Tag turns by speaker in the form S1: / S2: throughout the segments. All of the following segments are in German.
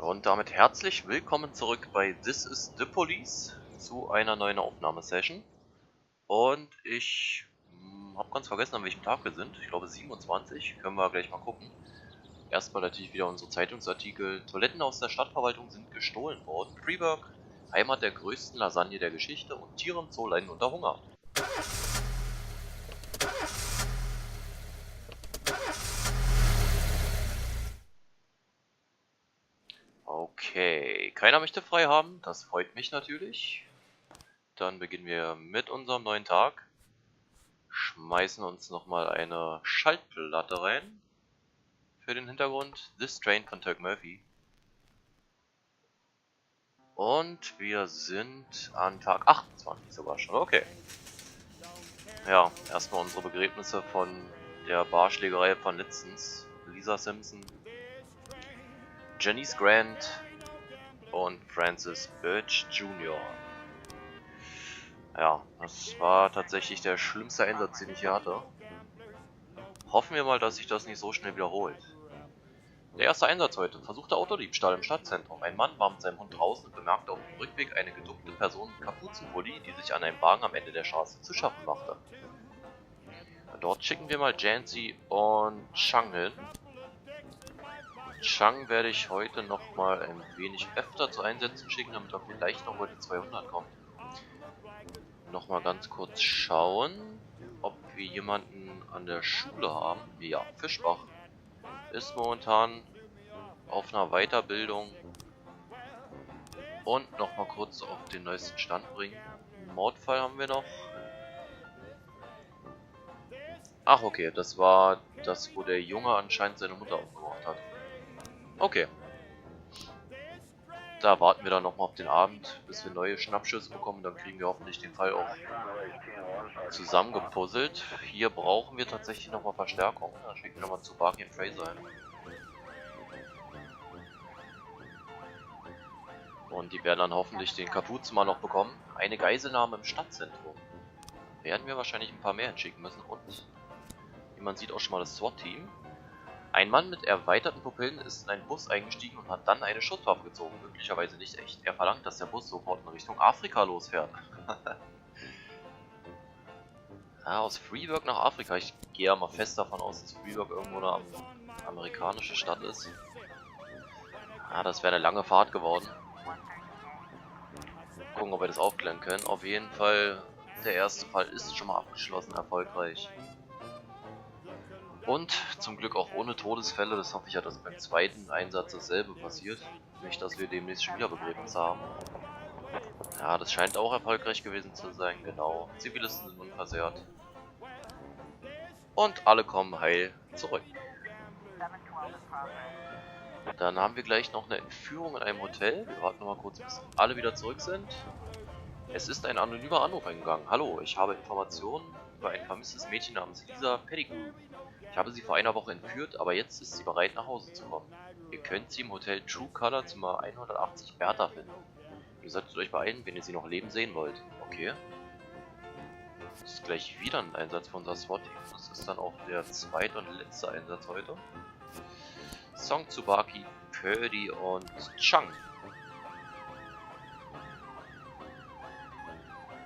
S1: Und damit herzlich willkommen zurück bei This is the Police zu einer neuen Aufnahmesession. Und ich habe ganz vergessen, an welchem Tag wir sind. Ich glaube 27, können wir gleich mal gucken. Erstmal natürlich wieder unsere Zeitungsartikel. Toiletten aus der Stadtverwaltung sind gestohlen worden. Freeburg, Heimat der größten Lasagne der Geschichte und Tiere im Zoo leiden unter Hunger. Okay, keiner möchte frei haben, das freut mich natürlich. Dann beginnen wir mit unserem neuen Tag. Schmeißen uns nochmal eine Schaltplatte rein. Für den Hintergrund This Train von Turk Murphy. Und wir sind an Tag 28 sogar schon, okay. Ja, erstmal unsere Begräbnisse von der Barschlägerei von letztens. Lisa Simpson, Janice Grant und Francis Birch Jr. Ja, das war tatsächlich der schlimmste Einsatz, den ich hier hatte. Hoffen wir mal, dass sich das nicht so schnell wiederholt. Der erste Einsatz heute. Versuchter Autodiebstahl im Stadtzentrum. Ein Mann war mit seinem Hund draußen und bemerkte auf dem Rückweg eine geduckte Person mit Kapuzenpulli, die sich an einem Wagen am Ende der Straße zu schaffen machte. Dort schicken wir mal Jancy und Chang hin. Chang werde ich heute nochmal ein wenig öfter zu Einsätzen schicken, damit er vielleicht noch über die 200 kommt. Nochmal ganz kurz schauen, ob wir jemanden an der Schule haben. Ja, Fischbach ist momentan auf einer Weiterbildung. Und nochmal kurz auf den neuesten Stand bringen. Einen Mordfall haben wir noch. Ach okay, das war das, wo der Junge anscheinend seine Mutter umgebracht hat. Okay. Da warten wir dann nochmal auf den Abend, bis wir neue Schnappschüsse bekommen. Dann kriegen wir hoffentlich den Fall auch zusammengepuzzelt. Hier brauchen wir tatsächlich nochmal Verstärkung. Dann schicken wir nochmal zu Barky und Fraser ein. Und die werden dann hoffentlich den Kapuzenmann noch bekommen. Eine Geiselnahme im Stadtzentrum. Werden wir wahrscheinlich ein paar mehr hinschicken müssen. Und wie man sieht auch schon mal das SWAT-Team. Ein Mann mit erweiterten Pupillen ist in einen Bus eingestiegen und hat dann eine Schusswaffe gezogen. Möglicherweise nicht echt. Er verlangt, dass der Bus sofort in Richtung Afrika losfährt. Ja, aus Freeburg nach Afrika. Ich gehe ja mal fest davon aus, dass Freeburg irgendwo eine amerikanische Stadt ist. Ja, das wäre eine lange Fahrt geworden. Gucken, ob wir das aufklären können. Auf jeden Fall, der erste Fall ist schon mal abgeschlossen, erfolgreich. Und zum Glück auch ohne Todesfälle. Das hoffe ich ja, dass beim zweiten Einsatz dasselbe passiert. Nicht, dass wir demnächst schon wieder Begräbnisse haben. Ja, das scheint auch erfolgreich gewesen zu sein, genau. Zivilisten sind unversehrt. Und alle kommen heil zurück. Dann haben wir gleich noch eine Entführung in einem Hotel. Wir warten noch mal kurz, bis alle wieder zurück sind. Es ist ein anonymer Anruf eingegangen. Hallo, ich habe Informationen über ein vermisstes Mädchen namens Lisa Pettigrew. Ich habe sie vor einer Woche entführt, aber jetzt ist sie bereit, nach Hause zu kommen. Ihr könnt sie im Hotel True Color Zimmer 180 Bertha finden. Ihr solltet euch beeilen, wenn ihr sie noch leben sehen wollt. Okay. Das ist gleich wieder ein Einsatz von unser SWAT-Team. Das ist dann auch der zweite und letzte Einsatz heute. Song zu Barky, Purdy und Chang.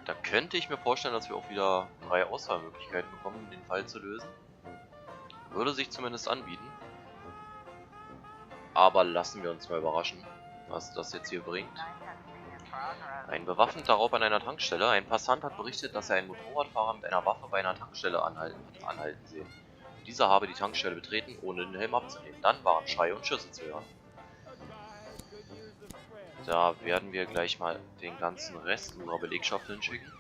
S1: Da könnte ich mir vorstellen, dass wir auch wieder 3 Auswahlmöglichkeiten bekommen, um den Fall zu lösen. Würde sich zumindest anbieten. Aber lassen wir uns mal überraschen, was das jetzt hier bringt. Ein bewaffneter Raub an einer Tankstelle. Ein Passant hat berichtet, dass er einen Motorradfahrer mit einer Waffe bei einer Tankstelle anhalten sehen. Dieser habe die Tankstelle betreten, ohne den Helm abzunehmen. Dann waren Schreie und Schüsse zu hören. Da werden wir gleich mal den ganzen Rest unserer Belegschaft hinschicken.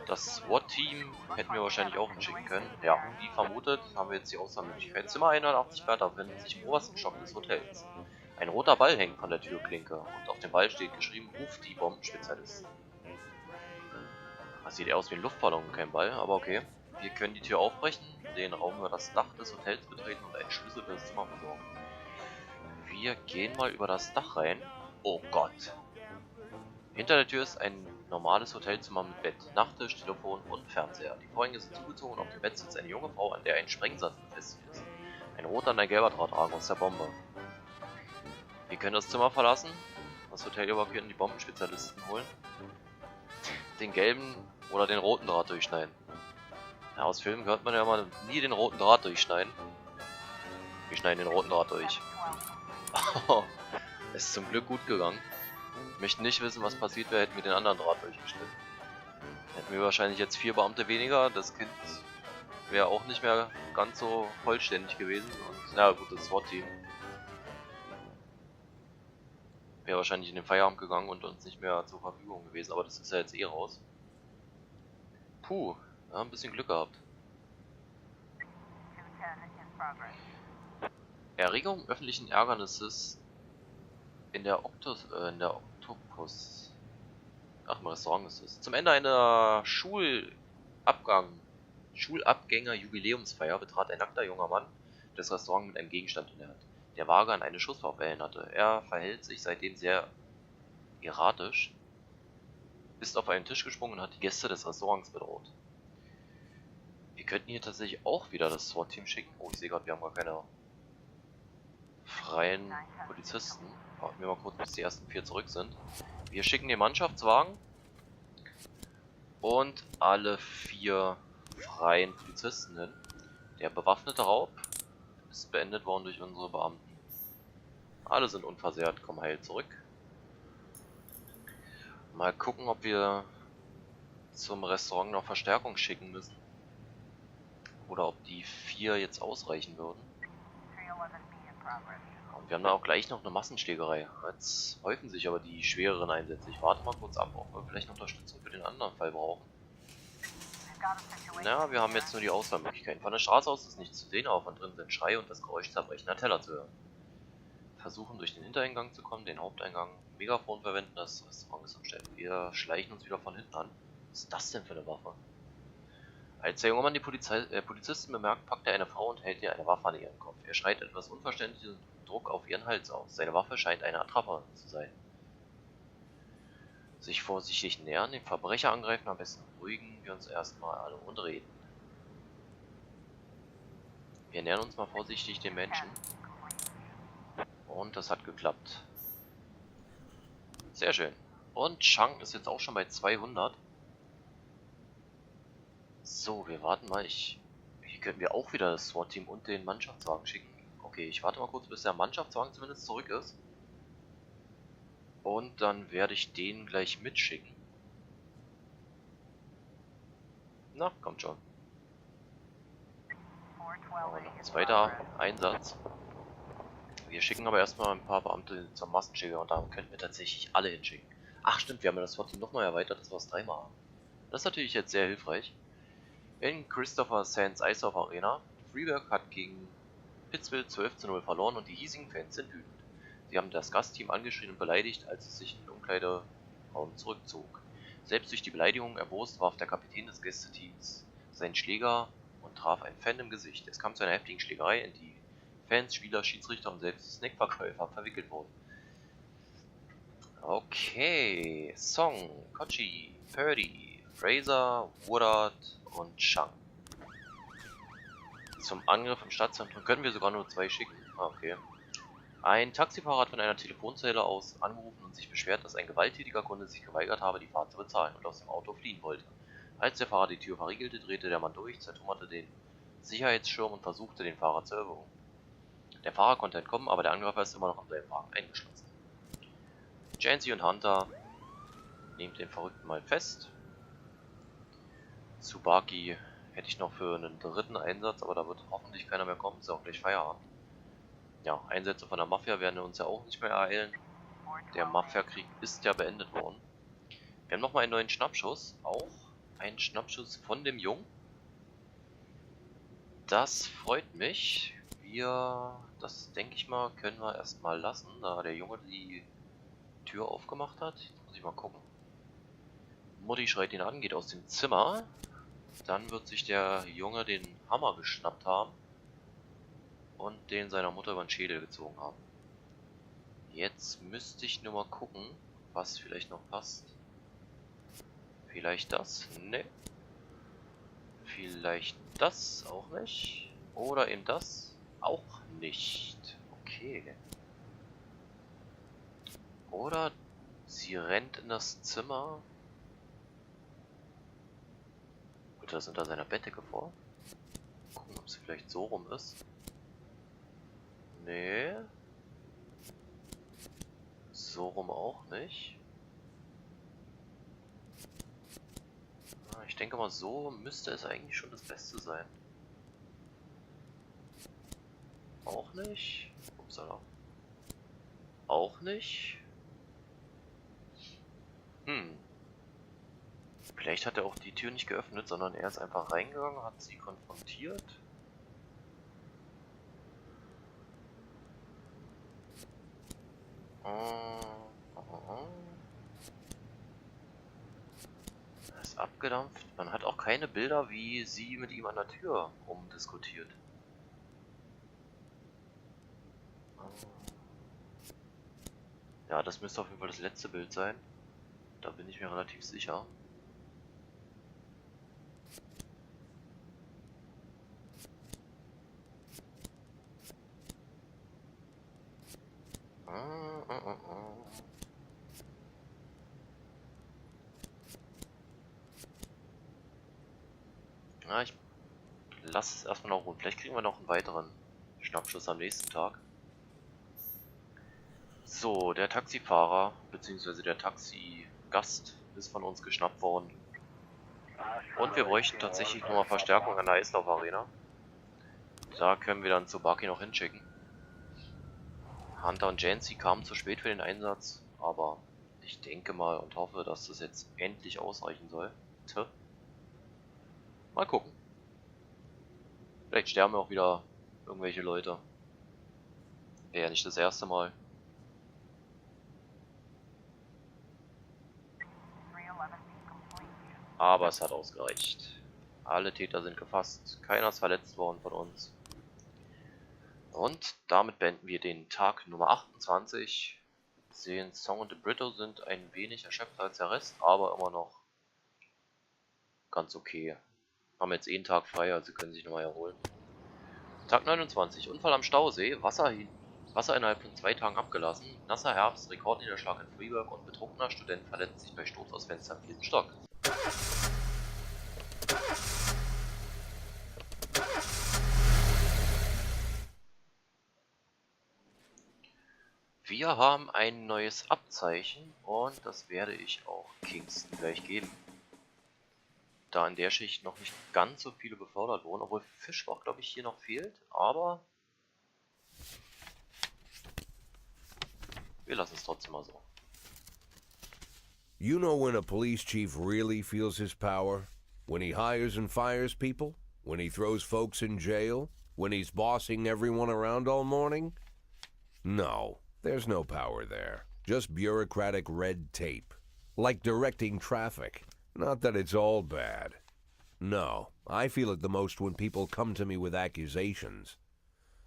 S1: Das SWAT-Team hätten wir wahrscheinlich auch hinschicken können. Ja, wie vermutet, haben wir jetzt die Auswahlmöglichkeit. Zimmer 180 Bertha befindet sich im obersten Stock des Hotels. Ein roter Ball hängt von der Türklinke und auf dem Ball steht geschrieben, ruft die Bombenspezialisten. Das sieht eher aus wie ein Luftballon, kein Ball, aber okay. Wir können die Tür aufbrechen, den Raum über das Dach des Hotels betreten und einen Schlüssel für das Zimmer besorgen. Wir gehen mal über das Dach rein. Oh Gott. Hinter der Tür ist ein normales Hotelzimmer mit Bett, Nachttisch, Telefon und Fernseher. Die Vorhänge sind zugezogen und auf dem Bett sitzt eine junge Frau, an der ein Sprengsatz befestigt ist. Ein roter und ein gelber Draht ragen aus der Bombe. Wir können das Zimmer verlassen, das Hotel evakuieren, die Bombenspezialisten holen, den gelben oder den roten Draht durchschneiden. Ja, aus Filmen hört man ja mal nie den roten Draht durchschneiden. Wir schneiden den roten Draht durch. Es ist zum Glück gut gegangen. Ich möchte nicht wissen, was passiert wäre, hätten wir den anderen Draht durchgeschnitten. Hätten wir wahrscheinlich jetzt 4 Beamte weniger, das Kind wäre auch nicht mehr ganz so vollständig gewesen. Und na gut, das SWAT-Team wäre wahrscheinlich in den Feierabend gegangen und uns nicht mehr zur Verfügung gewesen, aber das ist ja jetzt eh raus. Puh, ja, ein bisschen Glück gehabt. Erregung öffentlichen Ärgernisses in der Oktopus. Ach, im Restaurant ist es. Zum Ende einer Schulabgänger-Jubiläumsfeier betrat ein nackter junger Mann das Restaurant mit einem Gegenstand in der Hand, der vage an eine Schusswaffe erinnerte. Er verhält sich seitdem sehr erratisch, ist auf einen Tisch gesprungen und hat die Gäste des Restaurants bedroht. Wir könnten hier tatsächlich auch wieder das SWAT-Team schicken. Oh, ich sehe gerade, wir haben gar keine freien Polizisten. Warten wir mal kurz, bis die ersten 4 zurück sind. Wir schicken den Mannschaftswagen und alle 4 freien Polizisten hin. Der bewaffnete Raub ist beendet worden durch unsere Beamten. Alle sind unversehrt, kommen heil zurück. Mal gucken, ob wir zum Restaurant noch Verstärkung schicken müssen. Oder ob die 4 jetzt ausreichen würden. Und wir haben da auch gleich noch eine Massenschlägerei. Jetzt häufen sich aber die schwereren Einsätze. Ich warte mal kurz ab, ob wir vielleicht Unterstützung für den anderen Fall brauchen. Na, wir haben jetzt nur die Auswahlmöglichkeiten. Von der Straße aus ist nichts zu sehen, aber von drinnen sind Schreie und das Geräusch zerbrechender Teller zu hören. Versuchen durch den Hintereingang zu kommen, den Haupteingang, Megafon verwenden, das Restaurant ist am Stellen. Wir schleichen uns wieder von hinten an. Was ist das denn für eine Waffe? Als der junge Mann die Polizisten bemerkt, packt er eine Frau und hält ihr eine Waffe an ihren Kopf. Er schreit etwas unverständlichen Druck auf ihren Hals aus. Seine Waffe scheint eine Attrappe zu sein. Sich vorsichtig nähern, den Verbrecher angreifen, am besten beruhigen wir uns erstmal alle und reden. Wir nähern uns mal vorsichtig den Menschen. Und das hat geklappt. Sehr schön. Und Chang ist jetzt auch schon bei 200. So, wir warten mal. Hier könnten wir auch wieder das SWAT-Team und den Mannschaftswagen schicken. Okay, ich warte mal kurz, bis der Mannschaftswagen zumindest zurück ist. Und dann werde ich den gleich mitschicken. Na, kommt schon. Aber noch ein zweiter Einsatz. Wir schicken aber erstmal ein paar Beamte zur Massenschläger und da könnten wir tatsächlich alle hinschicken. Ach stimmt, wir haben ja das SWAT-Team nochmal erweitert, dass wir es 3-mal haben. Das ist natürlich jetzt sehr hilfreich. In Christopher Sands Eisdorf Arena. Freeburg hat gegen Pittsville 12:0 verloren und die hiesigen Fans sind wütend. Sie haben das Gastteam angeschrien und beleidigt, als es sich in den Umkleideraum zurückzog. Selbst durch die Beleidigung erbost warf der Kapitän des Gästeteams seinen Schläger und traf einen Fan im Gesicht. Es kam zu einer heftigen Schlägerei, in die Fans, Spieler, Schiedsrichter und selbst Snackverkäufer verwickelt wurden. Okay, Song, Kochi, Purdy, Fraser, Woodard und Chang. Zum Angriff im Stadtzentrum können wir sogar nur 2 schicken. Okay. Ein Taxifahrer hat von einer Telefonzelle aus angerufen und sich beschwert, dass ein gewalttätiger Kunde sich geweigert habe, die Fahrt zu bezahlen und aus dem Auto fliehen wollte. Als der Fahrer die Tür verriegelte, drehte der Mann durch, zertrümmerte den Sicherheitsschirm und versuchte, den Fahrer zu erwürgen. Der Fahrer konnte entkommen, aber der Angreifer ist immer noch in seinem Wagen eingeschlossen. Jancy und Hunter nehmen den Verrückten mal fest. Tsubaki hätte ich noch für einen 3. Einsatz, aber da wird hoffentlich keiner mehr kommen, ist ja auch gleich Feierabend. Ja, Einsätze von der Mafia werden uns ja auch nicht mehr ereilen. Der Mafia-Krieg ist ja beendet worden. Wir haben nochmal einen neuen Schnappschuss, auch ein Schnappschuss von dem Jungen. Das freut mich. Das denke ich mal, können wir erstmal lassen, da der Junge die Tür aufgemacht hat. Jetzt muss ich mal gucken. Mutti schreit ihn an, geht aus dem Zimmer. Dann wird sich der Junge den Hammer geschnappt haben und den seiner Mutter über den Schädel gezogen haben. Jetzt müsste ich nur mal gucken, was vielleicht noch passt. Vielleicht das? Ne. Vielleicht das auch nicht. Oder eben das auch nicht. Okay. Oder sie rennt in das Zimmer. Gut, da sind da seine Bettdecke vor. Gucken, ob sie vielleicht so rum ist. Nee. So rum auch nicht. Ich denke mal, so müsste es eigentlich schon das Beste sein. Auch nicht. Upsala. Auch nicht. Vielleicht hat er auch die Tür nicht geöffnet, sondern er ist einfach reingegangen, hat sie konfrontiert. Er ist abgedampft. Man hat auch keine Bilder, wie sie mit ihm an der Tür rumdiskutiert. Ja, das müsste auf jeden Fall das letzte Bild sein. Da bin ich mir relativ sicher. Ja, ich lasse es erstmal noch ruhen. Vielleicht kriegen wir noch einen weiteren Schnappschuss am nächsten Tag. So, der Taxifahrer bzw. der Taxigast ist von uns geschnappt worden. Und wir bräuchten tatsächlich nochmal Verstärkung an der Eislaufarena. Da können wir dann zu Bucky noch hinschicken. Hunter und Jancy kamen zu spät für den Einsatz, aber ich denke mal und hoffe, dass das jetzt endlich ausreichen soll. Mal gucken. Vielleicht sterben auch wieder irgendwelche Leute. Wäre ja nicht das erste Mal. Aber es hat ausgereicht. Alle Täter sind gefasst. Keiner ist verletzt worden von uns. Und damit beenden wir den Tag Nummer 28. Sehen, Song und The Brito sind ein wenig erschöpfter als der Rest, aber immer noch ganz okay. Haben jetzt einen Tag frei, also können sich nochmal erholen. Tag 29. Unfall am Stausee. Wasser innerhalb von 2 Tagen abgelassen. Nasser Herbst, Rekordniederschlag in Freeburg und betrunkener Student verletzt sich bei Sturz aus Fenster im 4. Stock. Wir haben ein neues Abzeichen und das werde ich auch Kingston gleich geben. Da in der Schicht noch nicht ganz so viele befördert wurden, obwohl Fischbach, glaube ich, hier noch fehlt, aber wir lassen es trotzdem mal so.
S2: You know when a police chief really feels his power? When he hires and fires people? When he throws folks in jail? When he's bossing everyone around all morning? No, there's no power there. Just bureaucratic red tape. Like directing traffic. Not that it's all bad. No, I feel it the most when people come to me with accusations.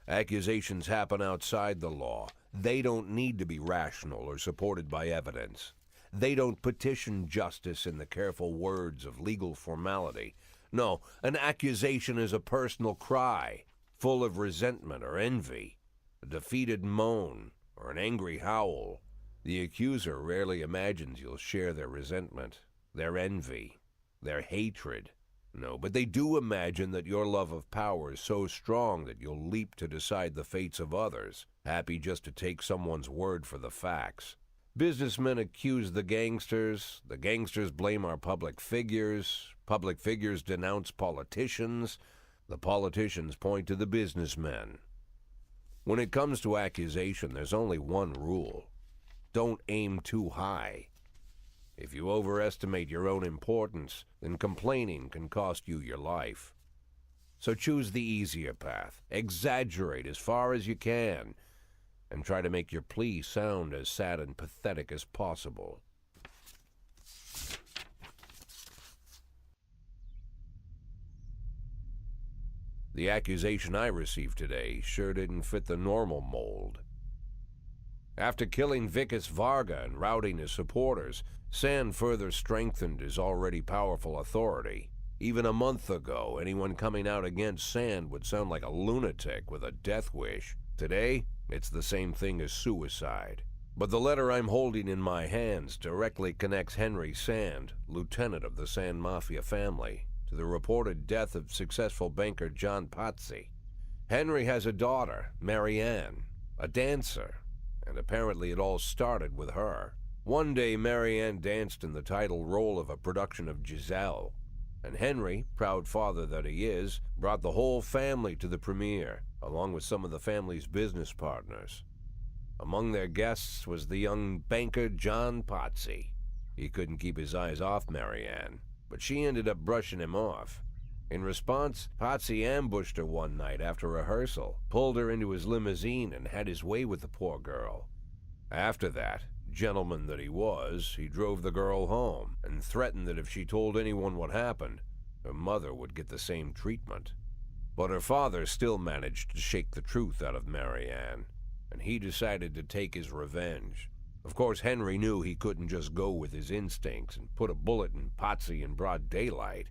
S2: Accusations happen outside the law. They don't need to be rational or supported by evidence. They don't petition justice in the careful words of legal formality. No, an accusation is a personal cry, full of resentment or envy, a defeated moan, or an angry howl. The accuser rarely imagines you'll share their resentment, their envy, their hatred. No, but they do imagine that your love of power is so strong that you'll leap to decide the fates of others, happy just to take someone's word for the facts. Businessmen accuse the gangsters blame our public figures denounce politicians, the politicians point to the businessmen. When it comes to accusation, there's only one rule. Don't aim too high. If you overestimate your own importance, then complaining can cost you your life. So choose the easier path, exaggerate as far as you can, and try to make your plea sound as sad and pathetic as possible. The accusation I received today sure didn't fit the normal mold. After killing Vikas Varga and routing his supporters, Sand further strengthened his already powerful authority. Even a month ago, anyone coming out against Sand would sound like a lunatic with a death wish. Today, it's the same thing as suicide. But the letter I'm holding in my hands directly connects Henry Sand, lieutenant of the Sand Mafia family, to the reported death of successful banker John Pazzi. Henry has a daughter, Marianne, a dancer, and apparently it all started with her. One day, Marianne danced in the title role of a production of Giselle, and Henry, proud father that he is, brought the whole family to the premiere, along with some of the family's business partners. Among their guests was the young banker John Pazzi. He couldn't keep his eyes off Marianne, but she ended up brushing him off. In response, Pazzi ambushed her one night after rehearsal, pulled her into his limousine, and had his way with the poor girl. After that, gentleman that he was, he drove the girl home and threatened that if she told anyone what happened, her mother would get the same treatment. But her father still managed to shake the truth out of Marianne, and he decided to take his revenge. Of course, Henry knew he couldn't just go with his instincts and put a bullet in Pazzi in broad daylight.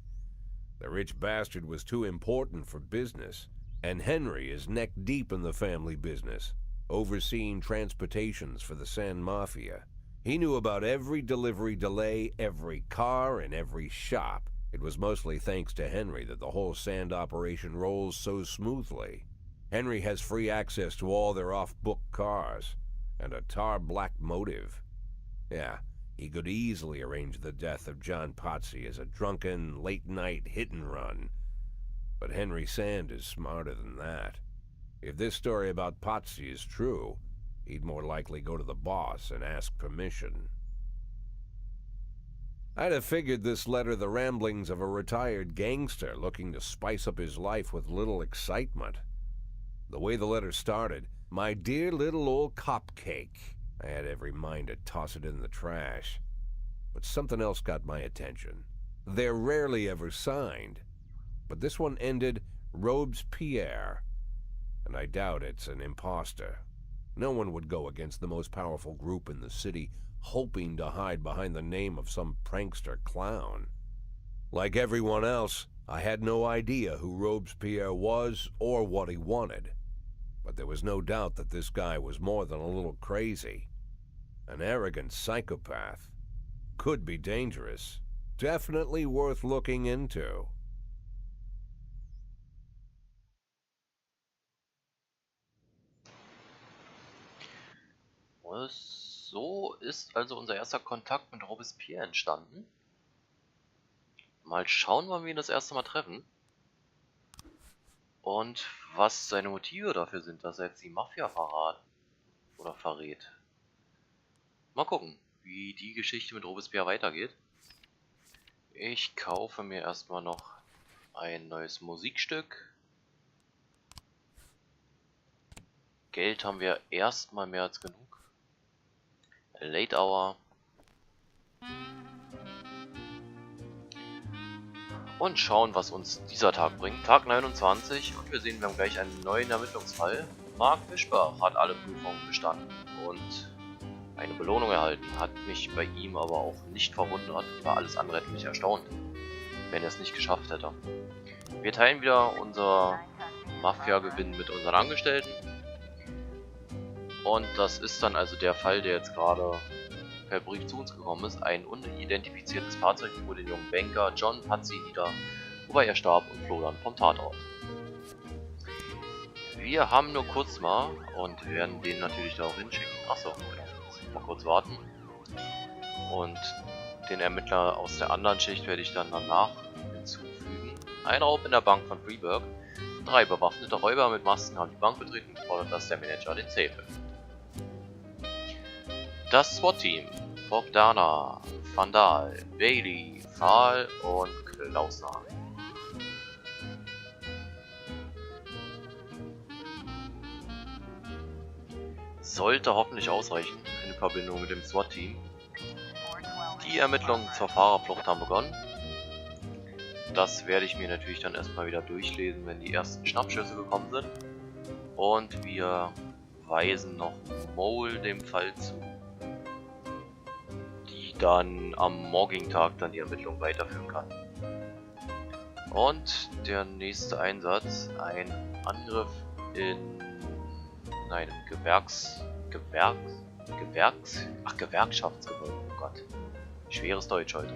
S2: The rich bastard was too important for business, and Henry is neck-deep in the family business, overseeing transportations for the Sand Mafia. He knew about every delivery delay, every car, and every shop. It was mostly thanks to Henry that the whole sand operation rolls so smoothly. Henry has free access to all their off-book cars, and a tar-black motive. Yeah, he could easily arrange the death of John Pazzi as a drunken, late-night hit-and-run. But Henry Sand is smarter than that. If this story about Pazzi is true, he'd more likely go to the boss and ask permission. I'd have figured this letter the ramblings of a retired gangster looking to spice up his life with little excitement. The way the letter started, "My dear little old cupcake," I had every mind to toss it in the trash. But something else got my attention. They're rarely ever signed, but this one ended Robespierre, and I doubt it's an imposter. No one would go against the most powerful group in the city, hoping to hide behind the name of some prankster clown. Like everyone else, I had no idea who Robespierre was or what he wanted. But there was no doubt that this guy was more than a little crazy. An arrogant psychopath. Could be dangerous. Definitely worth looking into.
S1: So ist also unser erster Kontakt mit Robespierre entstanden. Mal schauen, wann wir ihn das erste Mal treffen. Und was seine Motive dafür sind, dass er jetzt die Mafia verrät. Mal gucken, wie die Geschichte mit Robespierre weitergeht. Ich kaufe mir erstmal noch ein neues Musikstück. Geld haben wir erstmal mehr als genug. Late Hour. Und schauen, was uns dieser Tag bringt. Tag 29 und wir sehen, wir haben gleich einen neuen Ermittlungsfall. Mark Fischbach hat alle Prüfungen bestanden und eine Belohnung erhalten. Hat mich bei ihm aber auch nicht verwundert, weil alles andere hätte mich erstaunt, wenn er es nicht geschafft hätte. Wir teilen wieder unser Mafia-Gewinn mit unseren Angestellten. Und das ist dann also der Fall, der jetzt gerade per Brief zu uns gekommen ist. Ein unidentifiziertes Fahrzeug fuhr den jungen Banker John Pazzi nieder, wobei er starb und floh dann vom Tatort. Wir haben nur kurz mal und werden den natürlich darauf hinschicken. Achso, mal kurz warten. Und den Ermittler aus der anderen Schicht werde ich dann danach hinzufügen. Ein Raub in der Bank von Freeburg. 3 bewaffnete Räuber mit Masken haben die Bank betreten und fordert, dass der Manager den Safe öffnet. Das SWAT-Team: Bogdana, Vandal, Bailey, Fahl und Klausner. Sollte hoffentlich ausreichen in Verbindung mit dem SWAT-Team. Die Ermittlungen zur Fahrerflucht haben begonnen. Das werde ich mir natürlich dann erstmal wieder durchlesen, wenn die ersten Schnappschüsse gekommen sind. Und wir weisen noch Mole dem Fall zu, die dann am morgigen Tag dann die Ermittlungen weiterführen kann. Und der nächste Einsatz, ein Angriff in einem Gewerkschaftsgebäude. Oh Gott. Schweres Deutsch heute.